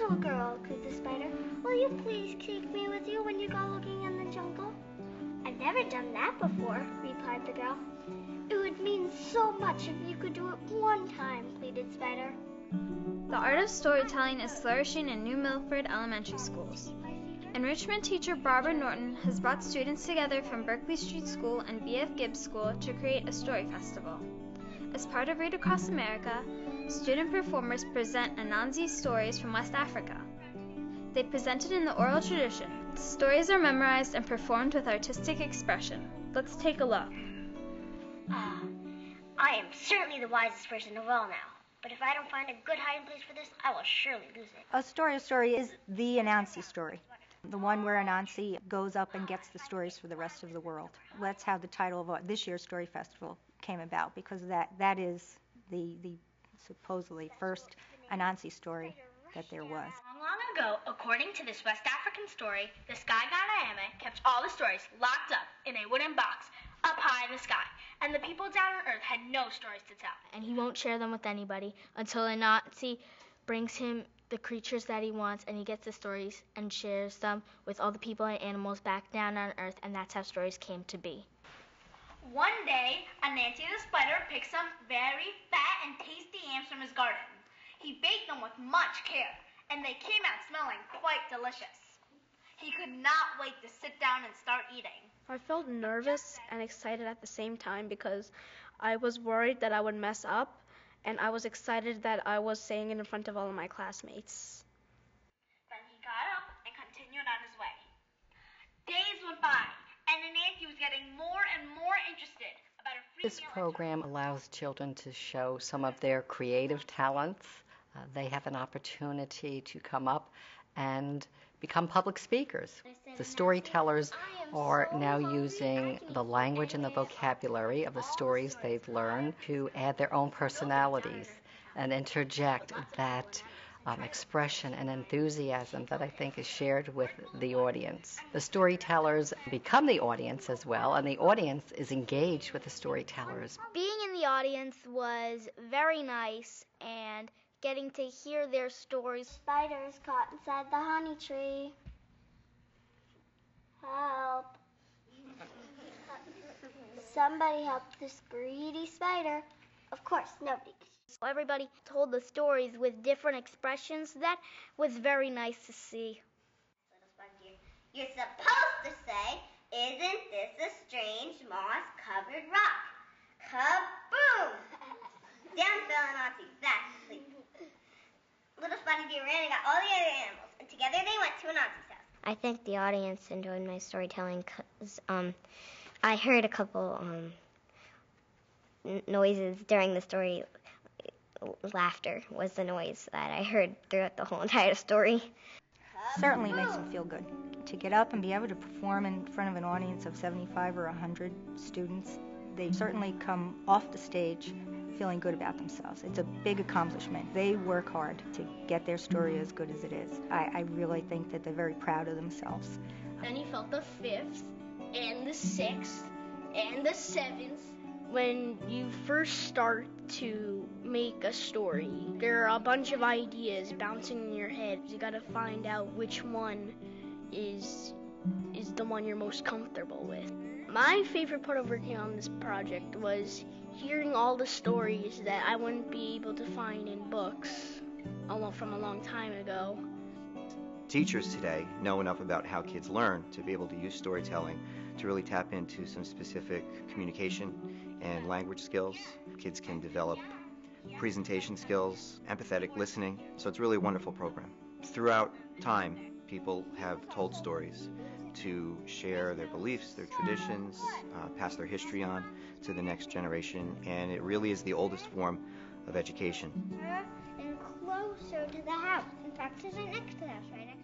little girl, cooed the spider. Will you please take me with you when you go looking in the jungle? I've never done that before, replied the girl. It would mean so much if you could do it one time, pleaded Spider. The art of storytelling is flourishing in New Milford elementary schools. Enrichment teacher Barbara Norton has brought students together from Berkley Street School and B.F. Gibbs School to create a story festival. As part of Read Across America, student performers present Anansi stories from West Africa. They presented in the oral tradition. The stories are memorized and performed with artistic expression. Let's take a look. I am certainly the wisest person of all now, but if I don't find a good hiding place for this, I will surely lose it. A story is the Anansi story, the one where Anansi goes up and gets the stories for the rest of the world. That's how the title of this year's Story Festival came about, because that is the supposedly first Anansi story that there was. Long ago, according to this West African story, the sky god Ayame kept all the stories locked up in a wooden box up high in the sky, and the people down on earth had no stories to tell. And he won't share them with anybody until Anansi brings him the creatures that he wants, and he gets the stories and shares them with all the people and animals back down on earth, and that's how stories came to be. One day, Anansi the spider picked some very fat and tasty yams from his garden. He baked them with much care, and they came out smelling quite delicious. He could not wait to sit down and start eating. I felt nervous and excited at the same time because I was worried that I would mess up, and I was excited that I was saying it in front of all of my classmates. Then he got up and continued on his way. Days went by, and Anansi was getting more and more interested about a free This program allows children to show some of their creative talents. They have an opportunity to come up and become public speakers. The storytellers are now using the language and the vocabulary of the stories they've learned to add their own personalities and interject that expression and enthusiasm that I think is shared with the audience. The storytellers become the audience as well, and the audience is engaged with the storytellers. Being in the audience was very nice, and getting to hear their stories. Spiders caught inside the honey tree. Help. Somebody help this greedy spider. Of course, nobody. So everybody told the stories with different expressions. That was very nice to see. Little sponge, you're supposed to say, "Isn't this a strange moss-covered rock?" Kaboom! Down fell Anansi, fast asleep. Little Spotty Deer ran and got all the other animals, and together they went to Anansi's house. I think the audience enjoyed my storytelling because I heard a couple noises during the story. Laughter was the noise that I heard throughout the whole entire story. Certainly makes them feel good. To get up and be able to perform in front of an audience of 75 or 100 students, they certainly come off the stage feeling good about themselves. It's a big accomplishment. They work hard to get their story as good as it is. I really think that they're very proud of themselves. Then you felt the 5th and the 6th and the 7th. When you first start to make a story, there are a bunch of ideas bouncing in your head. You gotta find out which one is the one you're most comfortable with. My favorite part of working on this project was hearing all the stories that I wouldn't be able to find in books from a long time ago. Teachers today know enough about how kids learn to be able to use storytelling to really tap into some specific communication and language skills. Kids can develop presentation skills, empathetic listening, so it's really a wonderful program. Throughout time, people have told stories to share their beliefs, their traditions, pass their history on to the next generation, and it really is the oldest form of education. And closer to the house. In fact, it's right next to the house, right next